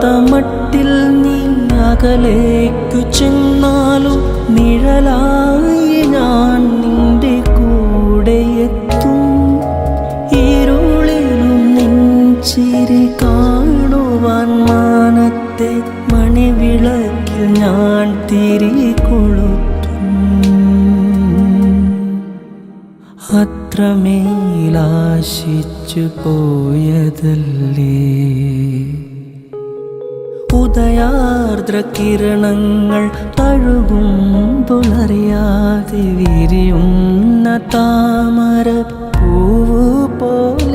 മട്ടിൽ നീ അകലേക്കു ചെന്നാലും നിഴലായി ഞാൻ നിന്റെ കൂടെയെത്തും. ഇരുളിലും നിൻ ചിരി കാണുവാൻ മാനത്തെ മണിവിളക്കിൽ ഞാൻ തിരി കൊളുത്തും. അത്രമേലാശിച്ചു പോയതല്ലേ ഉദയാർദ്ര കിരണങ്ങൾ തഴുകുമ്പോളറിയാതെ വിരിയുന്ന താമര പൂവ് പോലെ